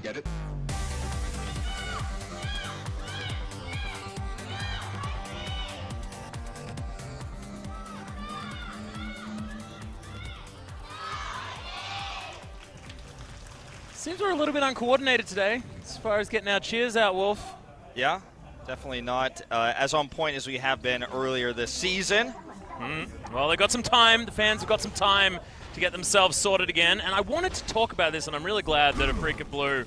get it. Seems we're a little bit uncoordinated today as far as getting our cheers out, Wolf. Yeah, definitely not as on point as we have been earlier this season. Well, they got some time. The fans have got some time to get themselves sorted again. And I wanted to talk about this, and I'm really glad that Afreeca Blue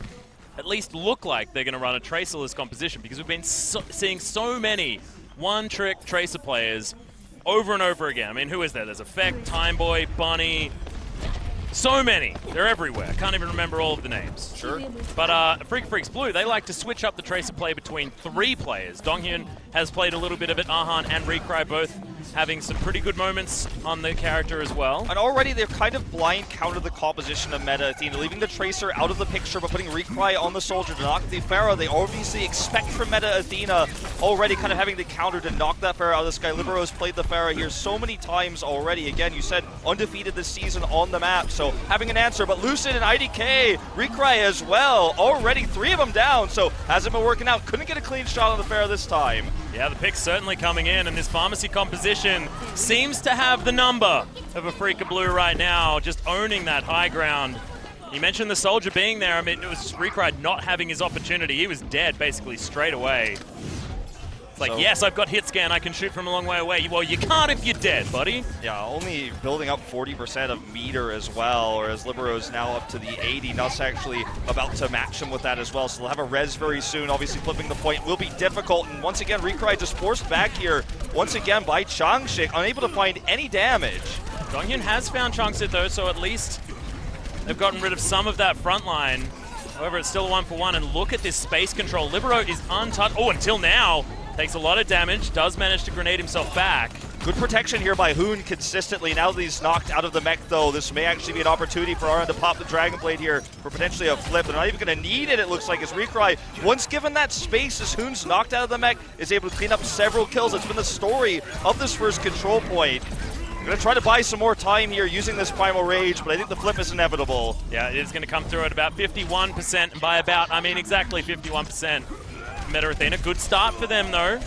at least look like they're going to run a Tracerless composition, because we've been seeing so many one-trick Tracer players over and over again. I mean, who is there? There's Effect, Timeboy, Bunny. So many. They're everywhere. I can't even remember all of the names. Sure. But Freecs Blue, they like to switch up the Tracer play between 3 players. Donghyun has played a little bit of it. Ahan and Recry both having some pretty good moments on the character as well. And already they've kind of blind countered the composition of meta Athena, leaving the Tracer out of the picture but putting Recry on the Soldier to knock the Pharah. They obviously expect from meta Athena already kind of having the counter to knock that Pharah out of the sky. Libero has played the Pharah here so many times already. Again, you said undefeated this season on the map, so having an answer. But Lucid and IDK, Recry as well, already 3 of them down, so hasn't been working out. Couldn't get a clean shot on the Pharah this time. Yeah, the pick's certainly coming in, and this Pharmacy composition seems to have the number of Afreeca Blue right now, just owning that high ground. You mentioned the Soldier being there. I mean, it was Recry not having his opportunity. He was dead basically straight away. It's like, yes, I've got hit scan, I can shoot from a long way away. Well, you can't if you're dead, buddy. Yeah, only building up 40% of meter as well, whereas Libero's now up to the 80. Nuss actually about to match him with that as well, so they'll have a res very soon. Obviously, flipping the point will be difficult, and once again, Recry just forced back here, once again by Changshik, unable to find any damage. Donghyun has found Changshik though, so at least they've gotten rid of some of that front line. However, it's still a 1-for-1, and look at this space control. Libero is untouched. Oh, until now. Takes a lot of damage, does manage to grenade himself back. Good protection here by Hoon consistently. Now that he's knocked out of the mech, though, this may actually be an opportunity for RN to pop the Dragon Blade here for potentially a flip. They're not even going to need it, it looks like, as Recry, once given that space, as Hoon's knocked out of the mech, is able to clean up several kills. It's been the story of this first control point. I'm going to try to buy some more time here using this Primal Rage, but I think the flip is inevitable. Yeah, it is going to come through at about 51%, and by about, I mean exactly 51%. Meta Athena, good start for them though.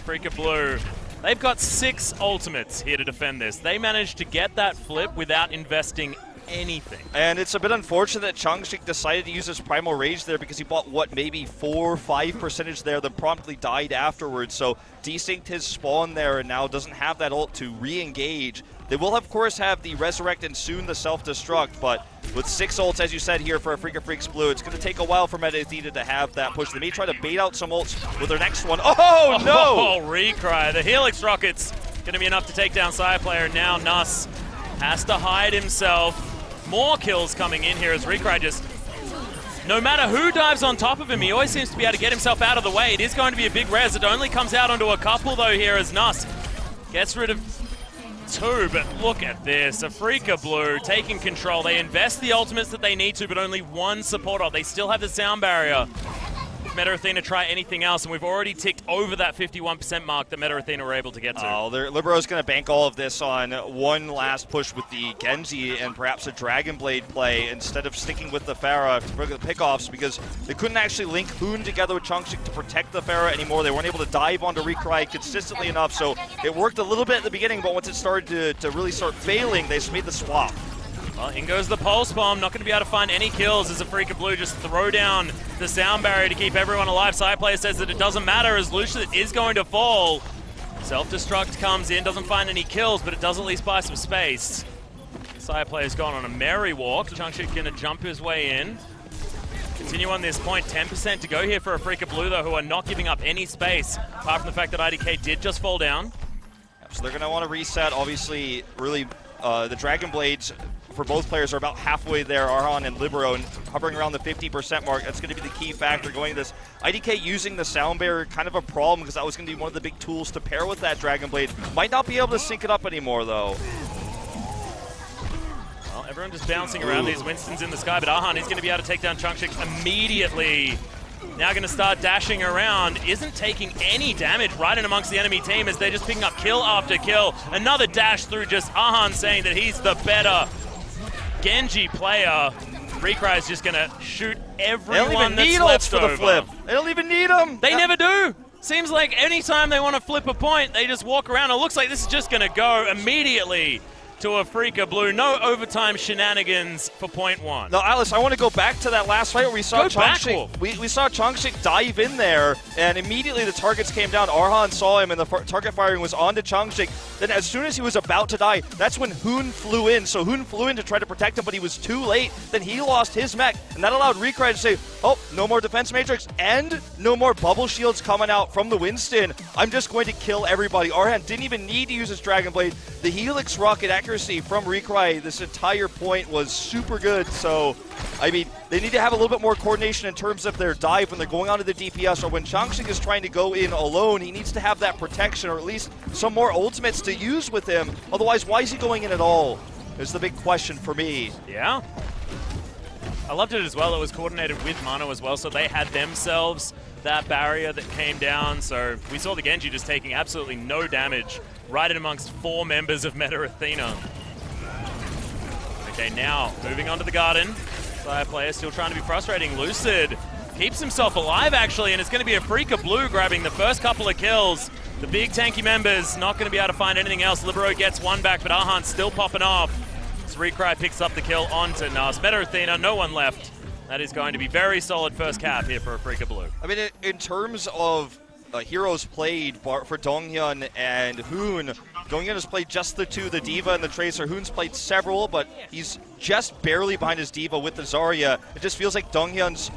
Afreeca Blue, they've got 6 ultimates here to defend this. They managed to get that flip without investing anything. And it's a bit unfortunate that Changshik decided to use his Primal Rage there, because he bought, what, maybe 4-5% there, then promptly died afterwards. So desynced his spawn there and now doesn't have that ult to re-engage. They will, of course, have the Resurrect and soon the Self-Destruct, but with 6 ults, as you said here, for Afreeca Freecs Blue, it's going to take a while for Meta Athena to have that push. They may try to bait out some ults with their next one. Oh, no! Oh, Recry. The Helix Rocket's going to be enough to take down Side Player. Now Nuss has to hide himself. More kills coming in here as Recry just... No matter who dives on top of him, he always seems to be able to get himself out of the way. It is going to be a big res. It only comes out onto a couple, though, here as Nuss gets rid of 2, but look at this. Afreeca Blue taking control. They invest the ultimates that they need to, but only 1 support ult. They still have the sound barrier. Meta Athena try anything else, and we've already ticked over that 51% mark that Meta Athena were able to get to. Oh, Libero's going to bank all of this on one last push with the Genji and perhaps a Dragon Blade play instead of sticking with the Pharah for the pickoffs, because they couldn't actually link Hoon together with Changshik to protect the Pharah anymore. They weren't able to dive onto Recry consistently enough, so it worked a little bit at the beginning, but once it started to really start failing, they just made the swap. Well, in goes the Pulse Bomb. Not going to be able to find any kills as Afreeca Blue just throw down the sound barrier to keep everyone alive. Side Player says that it doesn't matter as Lucius is going to fall. Self-Destruct comes in, doesn't find any kills, but it does at least buy some space. Side Player's gone on a merry walk. Changshik going to jump his way in. Continue on this point. 10% to go here for Afreeca Blue, though, who are not giving up any space, apart from the fact that IDK did just fall down. So they're going to want to reset. Obviously, really, the Dragon Blades for both players are about halfway there, Arhan and Libero, and hovering around the 50% mark. That's going to be the key factor going to this. IDK using the sound barrier, kind of a problem, because that was going to be one of the big tools to pair with that Dragon Blade. Might not be able to sync it up anymore, though. Well, everyone just bouncing around these Winstons in the sky, but Arhan is going to be able to take down Changshik immediately. Now going to start dashing around, isn't taking any damage right in amongst the enemy team as they're just picking up kill after kill. Another dash through, just Arhan saying that he's the better Genji player. Recry is just going to shoot They don't everyone even that's need left ults for over. the flip. They don't even need them. They never do. Seems like anytime they want to flip a point, they just walk around. It looks like this is just going to go immediately to Afreeca Blue. No overtime shenanigans for point one. No, Alice, I want to go back to that last fight where we saw Chongshik. We saw Chongshik dive in there, and immediately the targets came down. Arhan saw him, and the target firing was onto Chongshik. Then as soon as he was about to die, that's when Hoon flew in. So Hoon flew in to try to protect him, but he was too late. Then he lost his mech, and that allowed Recry to say, oh, no more defense matrix, and no more bubble shields coming out from the Winston. I'm just going to kill everybody. Arhan didn't even need to use his Dragon Blade. The Helix rocket accuracy from Recry this entire point was super good. So, I mean, they need to have a little bit more coordination in terms of their dive when they're going onto the DPS, or when Chongshik is trying to go in alone. He needs to have that protection, or at least some more ultimates to use with him. Otherwise, why is he going in at all? Is the big question for me. Yeah. I loved it as well. It was coordinated with Mano as well, so they had themselves that barrier that came down. So we saw the Genji just taking absolutely no damage right in amongst 4 members of Meta Athena. Okay, now moving on to the Garden. Sire player still trying to be frustrating. Lucid keeps himself alive, actually, and it's going to be Afreeca Blue grabbing the first couple of kills. The big tanky members not going to be able to find anything else. Libero gets one back, but Arhan's still popping off. As Recry picks up the kill onto Nas. Meta Athena, no one left. That is going to be very solid first cap here for Afreeca Blue. I mean, in terms of heroes played for Donghyun and Hoon, Donghyun has played just the 2, the D.Va and the Tracer. Hoon's played several, but he's just barely behind his D.Va with the Zarya. It just feels like Donghyun's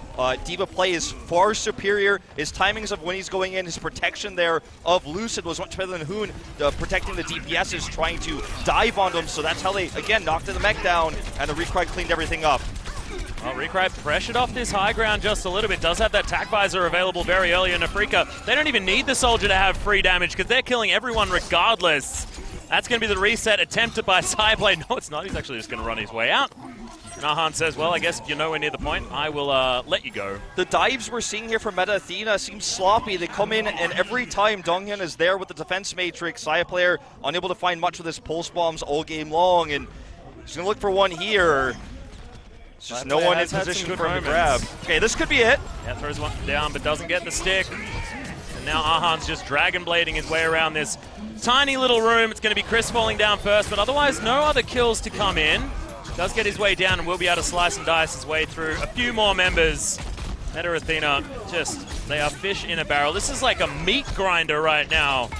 D.Va play is far superior. His timings of when he's going in, his protection there of Lucid was much better than Hoon. Protecting the DPS is trying to dive on them, so that's how they, again, knocked the mech down, and the Recry cleaned everything up. Well, Recry pressured off this high ground just a little bit. Does have that tac visor available very early in Afreeca. They don't even need the soldier to have free damage because they're killing everyone regardless. That's going to be the reset attempted by Cyblade. No, it's not. He's actually just going to run his way out. Nahan says, well, I guess if you're nowhere near the point, I will let you go. The dives we're seeing here from Meta Athena seem sloppy. They come in, and every time Donghyun is there with the defense matrix, Saya player unable to find much with his pulse bombs all game long, and he's going to look for one here. It's just no one in position for him to grab. Okay, this could be it. Yeah, throws one down, but doesn't get the stick. And now Ahan's just Dragon Blading his way around this tiny little room. It's going to be Chris falling down first, but otherwise no other kills to come in. Does get his way down and will be able to slice and dice his way through a few more members. Meta Athena, they are fish in a barrel. This is like a meat grinder right now.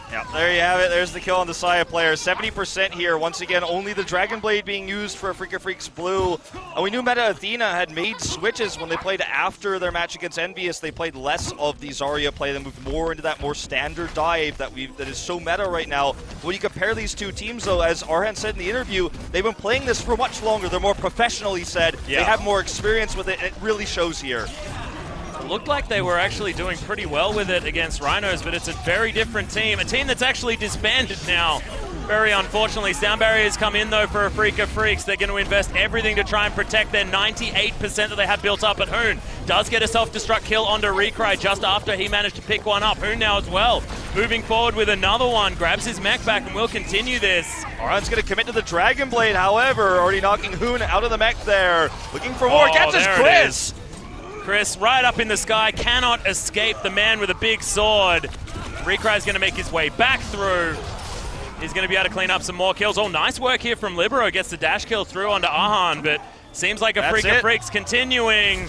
Yeah, there you have it. There's the kill on the Saya player. 70% here. Once again, only the Dragon Blade being used for Freecs Blue. And we knew Meta Athena had made switches when they played after their match against EnVyUs. They played less of the Zarya play. They moved more into that more standard dive that is so meta right now. When you compare these two teams, though, as Arhan said in the interview, they've been playing this for much longer. They're more professional, he said. Yeah. They have more experience with it, and it really shows here. It looked like they were actually doing pretty well with it against Rhinos, but it's a very different team. A team that's actually disbanded now. Very unfortunately. Sound barriers come in, though, for Afreeca Freecs. They're going to invest everything to try and protect their 98% that they have built up at Hoon. Does get a self-destruct kill onto Recry just after he managed to pick one up. Hoon now as well. Moving forward with another one. Grabs his mech back and will continue this. Arhan's going to commit to the Dragon Blade, however. Already knocking Hoon out of the mech there. Looking for more. Catches Chris. Chris, right up in the sky, cannot escape the man with a big sword. Recry's going to make his way back through. He's going to be able to clean up some more kills. Oh, nice work here from Libero. Gets the dash kill through onto Ahan, but seems like Afreeca Freecs continuing.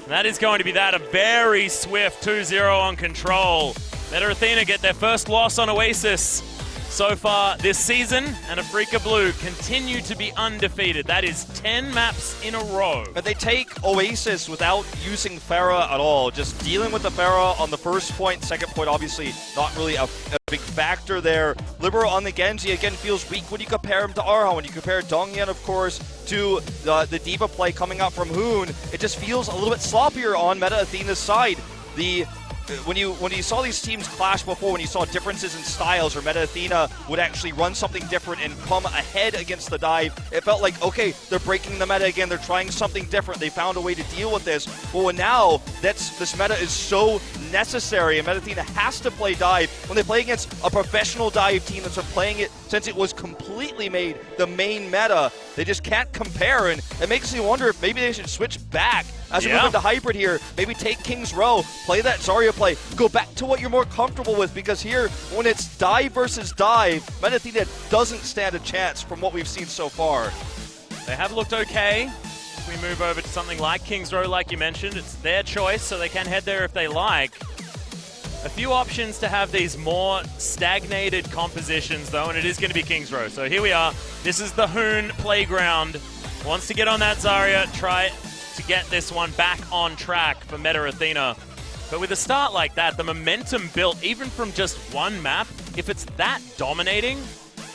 That is going to be a very swift 2-0 on control. Meta Athena get their first loss on Oasis so far this season, and Afreeca Blue continue to be undefeated. That is 10 maps in a row. But they take Oasis without using Pharah at all. Just dealing with the Pharah on the first point. Second point, obviously, not really a big factor there. Libero on the Genji, again, feels weak when you compare him to Arhan. When you compare Donghyun, of course, to the D.Va play coming out from Hoon, it just feels a little bit sloppier on Meta Athena's side. The when you saw these teams clash before, when you saw differences in styles, or Meta Athena would actually run something different and come ahead against the dive, it felt like, okay, they're breaking the meta again, they're trying something different, they found a way to deal with this. But now, this meta is so necessary, and Meta Athena has to play dive. When they play against a professional dive team that's been playing it since it was completely made the main meta, they just can't compare, and it makes me wonder if maybe they should switch back as we move into hybrid here. Maybe take King's Row, play that Zarya play, go back to what you're more comfortable with, because here, when it's dive versus dive, Meta Athena doesn't stand a chance from what we've seen so far. They have looked okay. If we move over to something like King's Row, like you mentioned, it's their choice, so they can head there if they like. A few options to have these more stagnated compositions, though, and it is going to be King's Row. So here we are. This is the Hoon playground. Wants to get on that Zarya, try to get this one back on track for Meta Athena. But with a start like that, the momentum built even from just one map, if it's that dominating,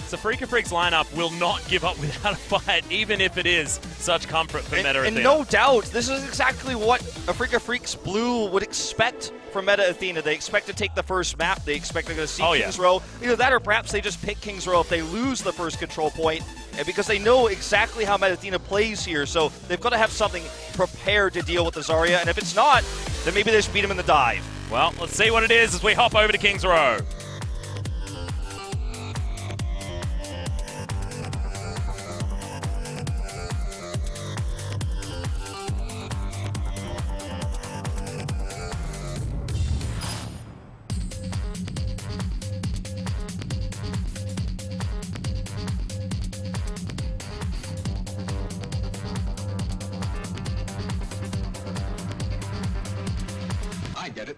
the Freecs lineup will not give up without a fight, even if it is such comfort for Meta Athena. And no doubt, this is exactly what Freecs Blue would expect from Meta Athena. They expect to take the first map. They expect they're going to see King's Row. Either that, or perhaps they just pick King's Row if they lose the first control point, and because they know exactly how Meta Athena plays here. So they've got to have something prepared to deal with the Zarya, and if it's not, then maybe they just beat him in the dive. Well, let's see what it is as we hop over to King's Row. Get it.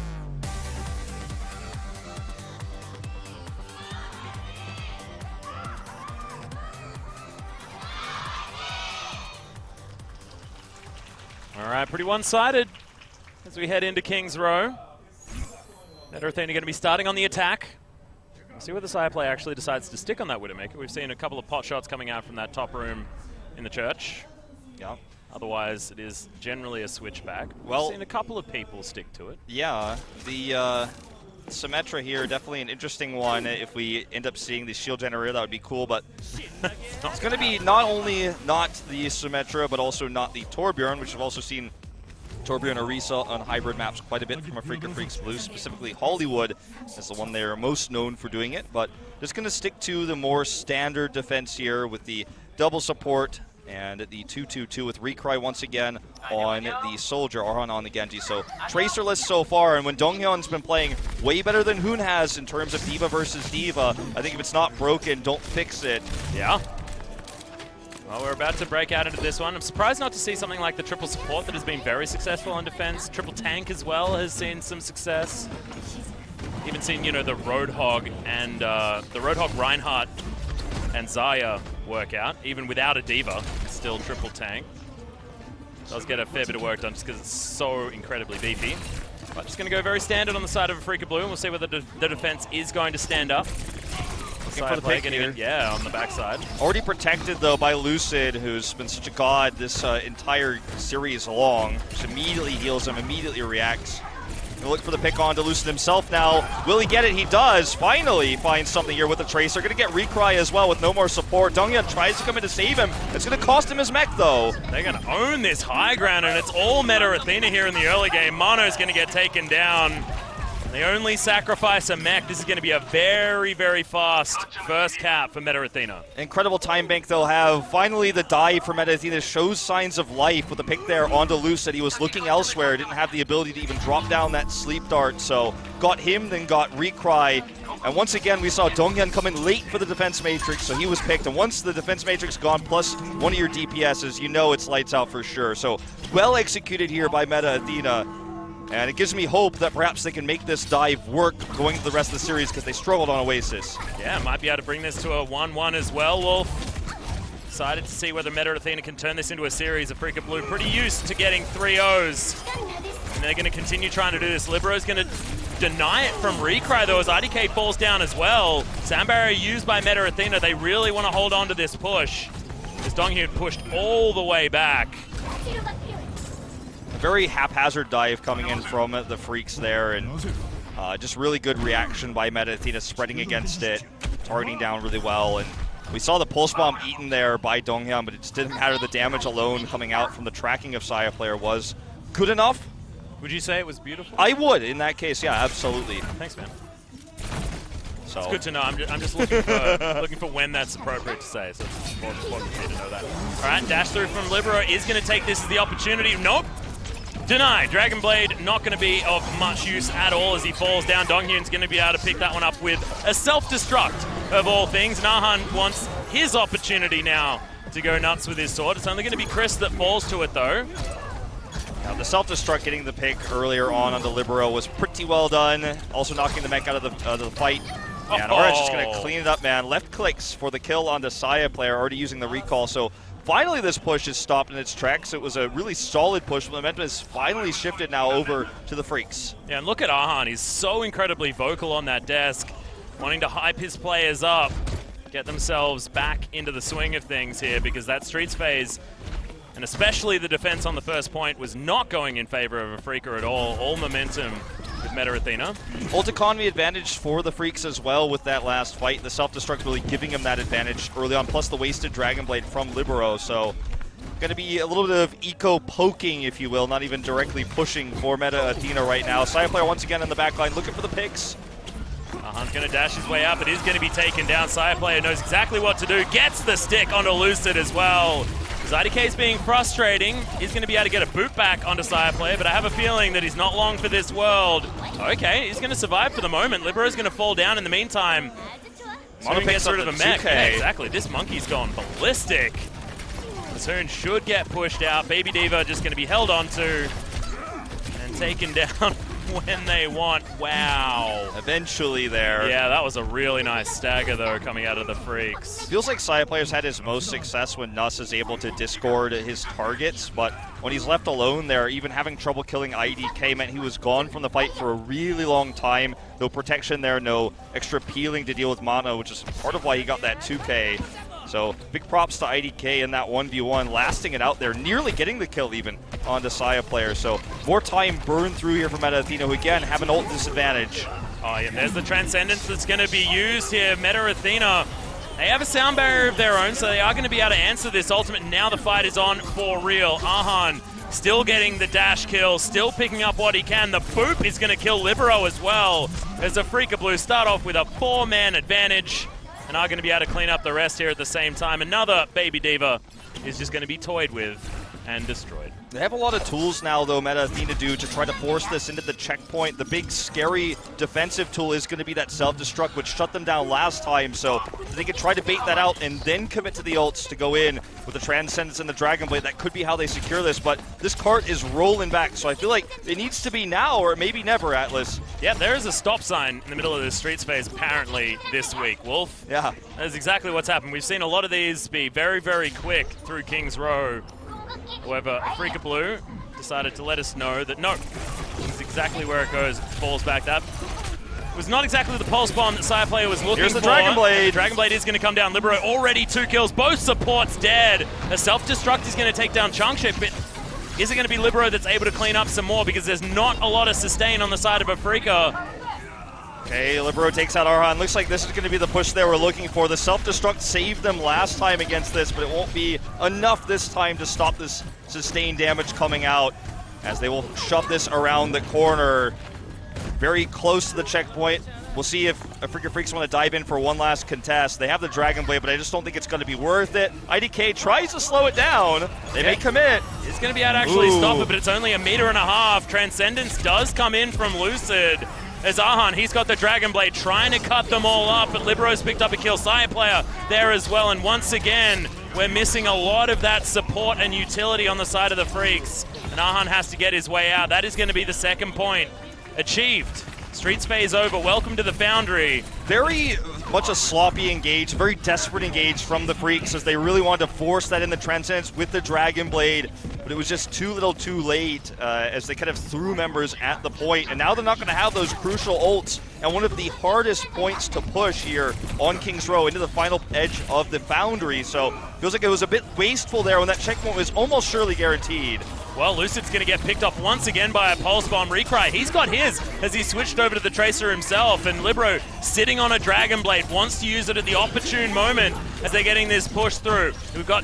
All right, pretty one-sided as we head into King's Row. Meta Athena going to be starting on the attack. We'll see where the side play actually decides to stick on that Widowmaker. We've seen a couple of pot shots coming out from that top room in the church. Yeah. Otherwise, it is generally a switchback. Well, we've seen a couple of people stick to it. Yeah, the Symmetra here, definitely an interesting one. If we end up seeing the shield generator, that would be cool, but it's going to be not only not the Symmetra, but also not the Torbjorn, which we've also seen Torbjorn Orisa on hybrid maps quite a bit from Freecs Blue, specifically Hollywood is the one they're most known for doing it, but just going to stick to the more standard defense here with the double support and the 2-2-2 with Recry once again on the Soldier, Arhan on the Genji. So Tracerless so far, and when Donghyun's been playing way better than Hoon has in terms of Diva versus Diva, I think if it's not broken, don't fix it. Yeah. Well, we're about to break out into this one. I'm surprised not to see something like the triple support that has been very successful on defense. Triple tank as well has seen some success. Even seen, you know, the Roadhog and the Roadhog Reinhardt and Zarya work out, even without a Diva. Still triple tank. Does get a fair bit of work done just because it's so incredibly beefy. But just going to go very standard on the side of Afreeca Blue, and we'll see whether the defense is going to stand up. Looking for the pick here. Yeah, on the backside. Already protected, though, by Lucid, who's been such a god this entire series long. Just immediately heals him, immediately reacts. Gonna look for the pick on to Lucid himself now. Will he get it? He does. Finally finds something here with the Tracer. Gonna get Recry as well with no more support. Donghyun tries to come in to save him. It's gonna cost him his mech, though. They're gonna own this high ground, and it's all Meta Athena here in the early game. Mono's gonna get taken down. They only sacrifice a mech. This is going to be a very, very fast first cap for Meta Athena. Incredible time bank they'll have. Finally, the dive for Meta Athena shows signs of life with the pick there onto Lucid. He was looking elsewhere, didn't have the ability to even drop down that sleep dart, so got him, then got Recry. And once again, we saw Donghyun come in late for the defense matrix, so he was picked. And once the defense matrix gone, plus one of your DPSs, you know it's lights out for sure. So well executed here by Meta Athena. And it gives me hope that perhaps they can make this dive work going to the rest of the series because they struggled on Oasis. Yeah, might be able to bring this to a 1-1 as well, Wolf. Excited to see whether Meta Athena can turn this into a series. Afreeca Blue pretty used to getting 3-0s. And they're going to continue trying to do this. Libero's going to deny it from Recry, though, as IDK falls down as well. Sound barrier used by Meta Athena. They really want to hold on to this push. As Donghyun pushed all the way back. very haphazard dive coming in from the Freecs there, and just really good reaction by Meta Athena, spreading against it, targeting down really well. And we saw the pulse bomb eaten there by Donghyun, but it just didn't matter. The damage alone coming out from the tracking of Saya player was good enough. Would you say it was beautiful? I would, in that case, yeah, absolutely. Thanks, man. So It's good to know. I'm just looking for looking for when that's appropriate to say. So it's important for me to know that. All right, dash through from Libero is going to take this as the opportunity. Nope. Deny. Dragon Blade not going to be of much use at all as he falls down. Donghyun's going to be able to pick that one up with a self-destruct of all things. Nahan wants his opportunity now to go nuts with his sword. It's only going to be Chris that falls to it though. Now, the self-destruct getting the pick earlier on the Libero was pretty well done. Also knocking the mech out of the fight. And Orange is going to clean it up, man. Left clicks for the kill on the Saya player, already using the recall. So finally this push is stopped in its tracks. It was a really solid push. Momentum has finally shifted now over to the Freecs. Yeah, and look at Ahan. He's so incredibly vocal on that desk, wanting to hype his players up, get themselves back into the swing of things here, because that Streets phase, and especially the defense on the first point, was not going in favor of Afreeca at all. All momentum with Meta Athena. Ult economy advantage for the Freecs as well with that last fight. The self-destruct really giving him that advantage early on, plus the wasted Dragon Blade from Libero. So going to be a little bit of eco-poking, if you will, not even directly pushing for Meta Athena right now. Saya player once again in the back line looking for the picks. Ahan's going to dash his way up. It is going to be taken down. Saya player knows exactly what to do. Gets the stick onto Lucid as well. IDK is being frustrating. He's going to be able to get a boot back onto Saya player, but I have a feeling that he's not long for this world. Okay, he's going to survive for the moment. Libero's going to fall down in the meantime. Soon gets rid of a mech. Yeah, exactly. This monkey's gone ballistic. Soon should get pushed out. Baby Diva just going to be held onto and taken down when they want. Wow. Eventually there. Yeah, that was a really nice stagger, though, coming out of the Freecs. Feels like Saya players had his most success when Nuss is able to discord his targets, but when he's left alone there, even having trouble killing IDK meant he was gone from the fight for a really long time. No protection there, no extra peeling to deal with mana, which is part of why he got that 2K. So big props to IDK in that 1v1, lasting it out there, nearly getting the kill even on the Saya player. So more time burned through here for Meta Athena, who again have an ult disadvantage. Oh yeah, there's the Transcendence that's going to be used here. Meta Athena, they have a sound barrier of their own, so they are going to be able to answer this ultimate. Now the fight is on for real. Ahan still getting the dash kill, still picking up what he can. The boop is going to kill Libero as well, as the Afreeca Blue start off with a 4-man advantage and are going to be able to clean up the rest here at the same time. Another Baby Diva is just going to be toyed with and destroyed. They have a lot of tools now, though, Meta Athena do, to try to force this into the checkpoint. The big, scary defensive tool is going to be that self-destruct, which shut them down last time, so they could try to bait that out and then commit to the ults to go in with the Transcendence and the Dragon Blade. That could be how they secure this, but this cart is rolling back, so I feel like it needs to be now or maybe never, Atlas. Yeah, there is a stop sign in the middle of this Streets phase apparently this week, Wolf. Yeah. That's exactly what's happened. We've seen a lot of these be very, very quick through King's Row. However, Afreeca Blue decided to let us know that no, this is exactly where it goes. Falls back. That was not exactly the pulse bomb that Saya player was looking for. Here's the Dragon Blade. Dragon Blade is going to come down. Libero already 2 kills. Both supports dead. A self-destruct is going to take down Changship, but is it going to be Libero that's able to clean up some more, because there's not a lot of sustain on the side of Afreeca. Okay, Libero takes out Arhan. Looks like this is going to be the push they were looking for. The self-destruct saved them last time against this, but it won't be enough this time to stop this sustained damage coming out, as they will shove this around the corner. Very close to the checkpoint. We'll see if Afreeca Freecs want to dive in for one last contest. They have the Dragon Blade, but I just don't think it's going to be worth it. IDK tries to slow it down. They may commit. It's going to be able to actually stop it, but it's only 1.5 meters. Transcendence does come in from Lucid. As Ahan, he's got the Dragon Blade trying to cut them all up, but Libero's picked up a kill. Saya player there as well, and once again, we're missing a lot of that support and utility on the side of the Freecs, and Ahan has to get his way out. That is going to be the second point achieved. Streets phase over. Welcome to the Foundry. Very much a sloppy engage, very desperate engage from the Freecs, as they really wanted to force that in the Transcendence with the Dragon Blade, but it was just too little too late as they kind of threw members at the point, and now they're not going to have those crucial ults, and one of the hardest points to push here on King's Row into the final edge of the Foundry, so feels like it was a bit wasteful there when that checkpoint was almost surely guaranteed. Well, Lucid's going to get picked off once again by a Pulse Bomb. Recry, he's got his as he switched over to the Tracer himself, and Libero sitting on a Dragon Blade, wants to use it at the opportune moment as they're getting this push through. We've got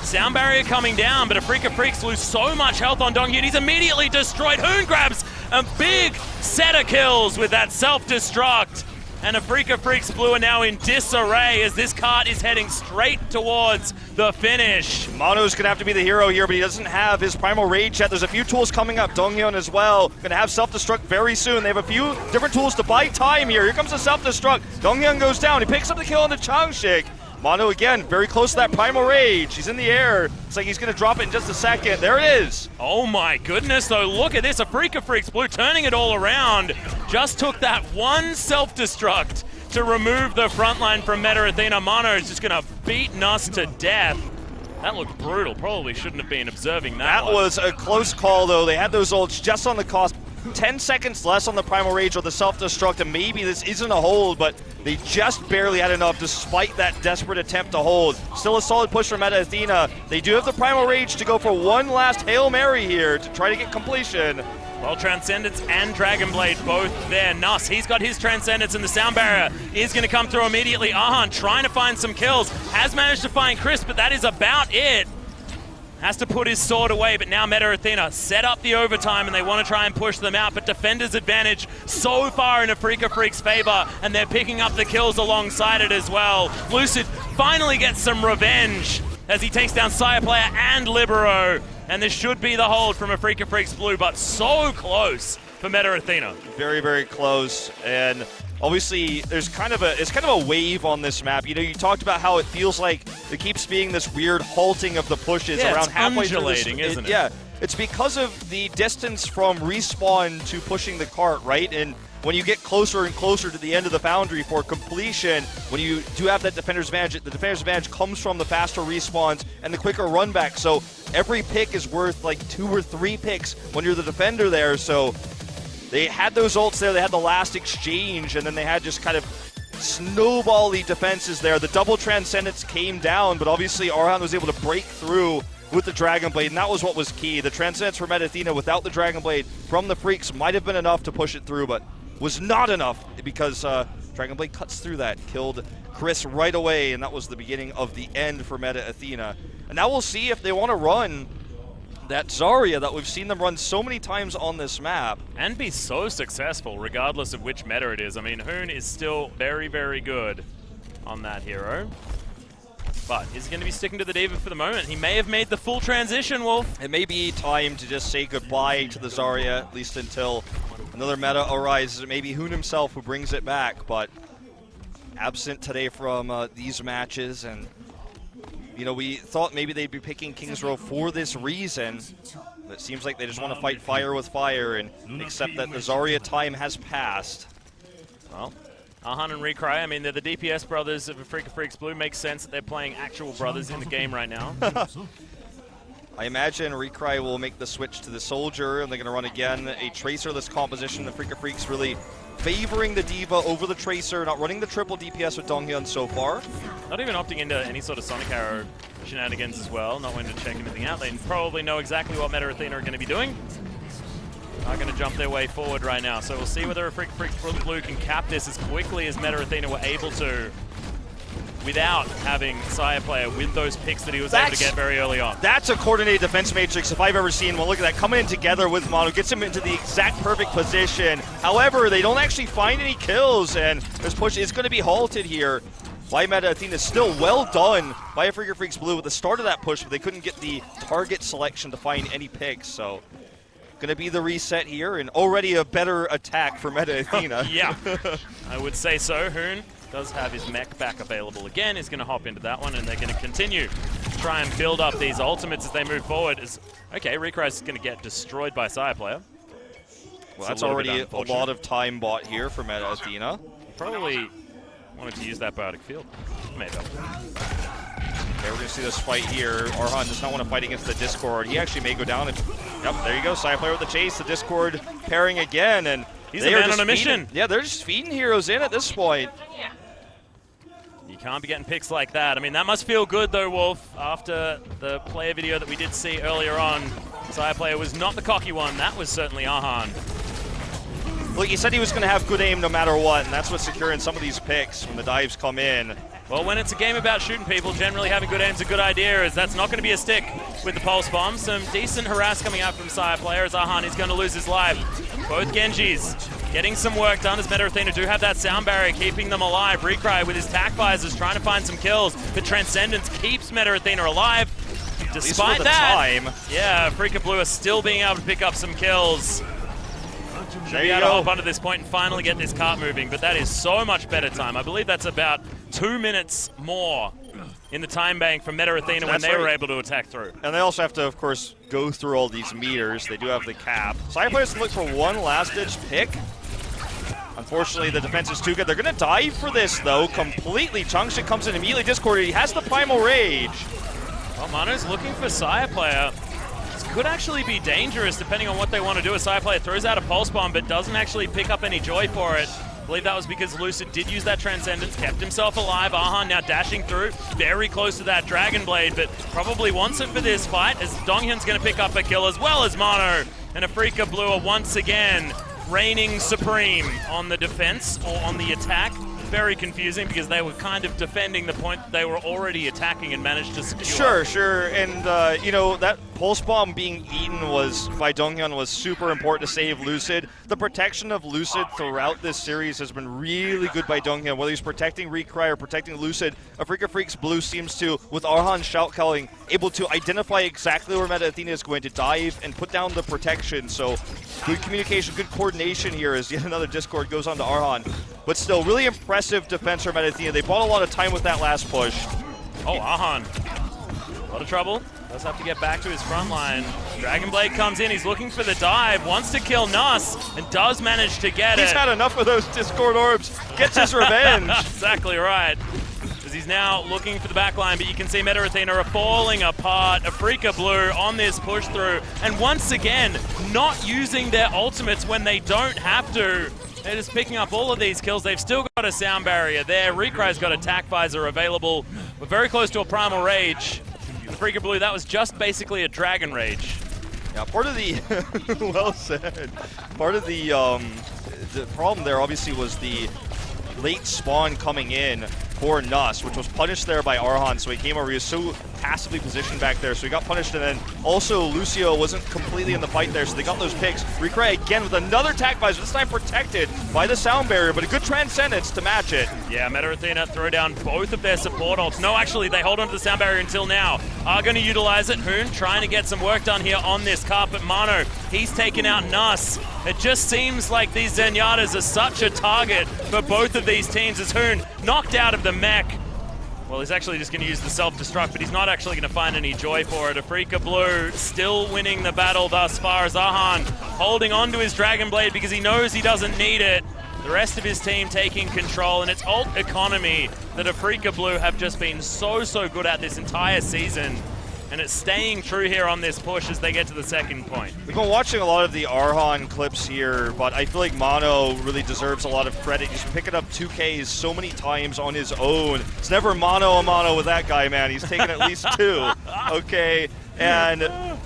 Sound Barrier coming down, but Freecs lose so much health on Donghyun. He's immediately destroyed. Hoon grabs a big set of kills with that self-destruct. And Freecs Blue are now in disarray as this cart is heading straight towards the finish. Mono's going to have to be the hero here, but he doesn't have his Primal Rage yet. There's a few tools coming up. Donghyun as well. Going to have self-destruct very soon. They have a few different tools to buy time here. Here comes the self-destruct. Donghyun goes down. He picks up the kill on the Changshik. Mono again, very close to that Primal Rage. He's in the air. It's like he's going to drop it in just a second. There it is. Oh my goodness, though. Look at this. Freecs Blue turning it all around. Just took that one self-destruct to remove the front line from Meta Athena. Mono is just going to beat Nuss to death. That looked brutal. Probably shouldn't have been observing that. That was a close call, though. They had those ults just on the cost. 10 seconds less on the Primal Rage or the self-destruct, and maybe this isn't a hold, but they just barely had enough despite that desperate attempt to hold. Still a solid push for Meta Athena. They do have the Primal Rage to go for one last Hail Mary here to try to get completion. Well, Transcendence and Dragon Blade both there. Nuss, he's got his Transcendence, and the Sound Barrier is going to come through immediately. Ahan trying to find some kills, has managed to find Chris, but that is about it. Has to put his sword away, but now Meta Athena set up the overtime and they want to try and push them out, but Defender's advantage so far in Freecs' favor, and they're picking up the kills alongside it as well. Lucid finally gets some revenge as he takes down Sire Player and Libero, and this should be the hold from Freecs Blue, but so close for Meta Athena. Very, very close, and obviously there's kind of a wave on this map. You know, you talked about how it feels like it keeps being this weird halting of the pushes around halfway through this, isn't it? Yeah, it's because of the distance from respawn to pushing the cart, right? And when you get closer and closer to the end of the Foundry for completion, when you do have that Defender's Advantage, the Defender's Advantage comes from the faster respawns and the quicker run back. So every pick is worth like 2 or 3 picks when you're the defender there. So they had those ults there, they had the last exchange, and then they had just kind of snowball-y defenses there. The double Transcendence came down, but obviously Arhan was able to break through with the Dragon Blade, and that was what was key. The Transcendence for Meta Athena without the Dragon Blade from the Freecs might have been enough to push it through, but was not enough because Dragon Blade cuts through that, killed Chris right away, and that was the beginning of the end for Meta Athena. And now we'll see if they want to run that Zarya that we've seen them run so many times on this map. And be so successful regardless of which meta it is. I mean, Hoon is still very, very good on that hero. But is he going to be sticking to the D.Va for the moment? He may have made the full transition, Wolf. It may be time to just say goodbye to the Zarya, at least until another meta arises. It may be Hoon himself who brings it back, but absent today from these matches, and you know, we thought maybe they'd be picking King's Row for this reason. But it seems like they just want to fight fire with fire and accept that the Zarya time has passed. Well, Ahan and Recry, I mean, they're the DPS brothers of Freecs Blue. Makes sense that they're playing actual brothers in the game right now. I imagine Recry will make the switch to the Soldier, and they're going to run again a Tracerless composition. The Freecs really favoring the D.Va over the Tracer, not running the triple DPS with Donghyun so far. Not even opting into any sort of Sonic Arrow shenanigans as well, not wanting to check anything out. They probably know exactly what Meta Athena are going to be doing. Are going to jump their way forward right now. So we'll see whether Freecs Blue can cap this as quickly as Meta Athena were able to, without having Sire Player with those picks that he was able to get very early on. That's a coordinated defense matrix if I've ever seen one. Look at that, coming in together with Mono, gets him into the exact perfect position. However, they don't actually find any kills, and this push is going to be halted here by Meta Athena. Still well done by Freecs Blue at the start of that push, but they couldn't get the target selection to find any picks, so going to be the reset here, and already a better attack for Meta Athena. Yeah, I would say so. Hoon does have his mech back available again. He's going to hop into that one, and they're going to continue to try and build up these ultimates as they move forward. Okay, Recry's going to get destroyed by Sire Player. Well, that's already a lot of time bought here for Meta Athena. He probably wanted to use that biotic field. Maybe. Okay, we're going to see this fight here. Arhan does not want to fight against the Discord. He actually may go down. Yep, there you go. Sire Player with the chase. The Discord pairing again, and he's a man on a mission. Yeah, they're just feeding heroes in at this point. You can't be getting picks like that. I mean, that must feel good, though, Wolf, after the player video that we did see earlier on. Sire player was not the cocky one. That was certainly Ahan. Look, he said he was going to have good aim no matter what, and that's what's securing some of these picks when the dives come in. Well, when it's a game about shooting people, generally having good aim's a good idea, as that's not going to be a stick with the pulse bomb. Some decent harass coming out from Sire player, as Ahan is going to lose his life. Both Genjis getting some work done, as Meta Athena do have that sound barrier keeping them alive. Recry with his tac visors trying to find some kills, but Transcendence keeps Meta Athena alive. Despite that, yeah, Afreeca Blue are still being able to pick up some kills. Should be able to hop onto this point and finally get this cart moving, but that is so much better time. I believe that's about 2 minutes more in the time bank from Meta Athena when they were able to attack through. And they also have to, of course, go through all these meters. They do have the cap. Sire players can look for one last-ditch pick. Unfortunately, the defense is too good. They're going to dive for this, though, completely. Changxia comes in immediately discorded. He has the Primal Rage. Well, Mano's looking for Sire player. This could actually be dangerous depending on what they want to do. A Sire player throws out a Pulse Bomb, but doesn't actually pick up any joy for it. I believe that was because Lucid did use that Transcendence, kept himself alive. Ahan now dashing through, very close to that Dragon Blade, but probably wants it for this fight, as Donghyun's going to pick up a kill, as well as Mono. And Afreeca Blue are once again reigning supreme on the defense, or on the attack. Very confusing because they were kind of defending the point that they were already attacking and managed to secure. Sure. And, you know, that Pulse Bomb being eaten by Donghyun was super important to save Lucid. The protection of Lucid throughout this series has been really good by Donghyun. Whether he's protecting Recry or protecting Lucid, Afreeca Freecs Blue seems to, with Arhan shout calling, able to identify exactly where Meta Athena is going to dive and put down the protection. So good communication, good coordination here as yet another Discord goes on to Arhan. But still, really impressive defense from Meta Athena. They bought a lot of time with that last push. Oh, Ahan. A lot of trouble. Does have to get back to his front line. Dragon Blade comes in. He's looking for the dive. Wants to kill Nuss and does manage to get it. He's had enough of those Discord orbs. Gets his revenge. Exactly right. As he's now looking for the back line, but you can see Meta Athena are falling apart. Afreeca Blue on this push through. And once again, not using their ultimates when they don't have to. They're just picking up all of these kills. They've still got a sound barrier there. Recry's got a tac visor available. We're very close to a Primal Rage. And Afreeca Blue, that was just basically a Dragon Rage. Yeah, part of the, well said, part of the problem there obviously was the late spawn coming in for Nuss, which was punished there by Arhan, so he came over, he was so passively positioned back there, so he got punished, and then also Lucio wasn't completely in the fight there, so they got those picks. Recry again with another tac visor, this time protected by the sound barrier, but a good Transcendence to match it. Yeah, Meta Athena throw down both of their support ults. No, actually, they hold on to the sound barrier until now. Are going to utilize it. Hoon trying to get some work done here on this carpet. Mano, he's taken out Nuss. It just seems like these Zenyatas are such a target for both of these teams, as Hoon knocked out of the mech. Well, he's actually just going to use the self-destruct, but he's not actually going to find any joy for it. Afreeca Blue still winning the battle thus far, as Ahan holding on to his Dragon Blade because he knows he doesn't need it. The rest of his team taking control, and it's ult economy that Afreeca Blue have just been so good at this entire season. And it's staying true here on this push as they get to the second point. We've been watching a lot of the Arhan clips here, but I feel like Mono really deserves a lot of credit. He's picking up 2Ks so many times on his own. It's never mono a mono with that guy, man. He's taken at least 2. Okay, and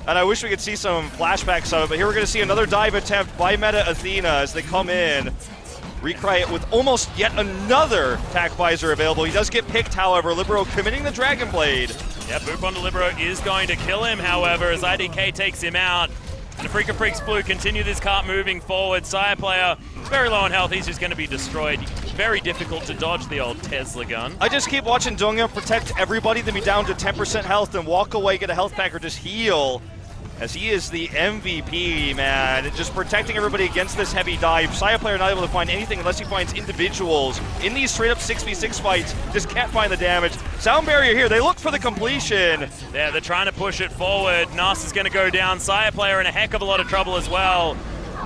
I wish we could see some flashbacks of it, but here we're going to see another dive attempt by Meta Athena as they come in. Recry it with almost yet another tac visor available. He does get picked, however. Libero committing the Dragon Blade. Yeah, Boop onto Libero is going to kill him, however, as IDK takes him out. And Afreeca Freecs Blue continue this cart moving forward. Sire player is very low on health. He's just going to be destroyed. Very difficult to dodge the old Tesla gun. I just keep watching Donghyun protect everybody, then be down to 10% health, then walk away, get a health pack, or just heal. As he is the MVP, man. Just protecting everybody against this heavy dive. Sire player not able to find anything unless he finds individuals. In these straight-up 6v6 fights, just can't find the damage. Sound barrier here. They look for the completion. Yeah, they're trying to push it forward. Nuss is going to go down. Sire player in a heck of a lot of trouble as well.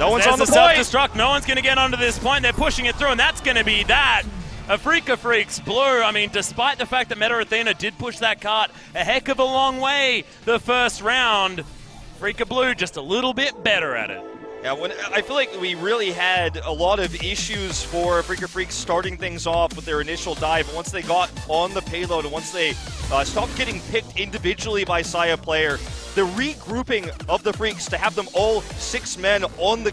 No one's on the point. Self-destruct. No one's going to get onto this point. They're pushing it through, and that's going to be that. Afreeca Freecs Blue, I mean, despite the fact that Meta Athena did push that cart a heck of a long way the first round, Afreeca Blue just a little bit better at it. Yeah, I feel like we really had a lot of issues for Afreeca Freecs starting things off with their initial dive. But once they got on the payload and once they stopped getting picked individually by Sire player, the regrouping of the Freecs to have them all 6 men on the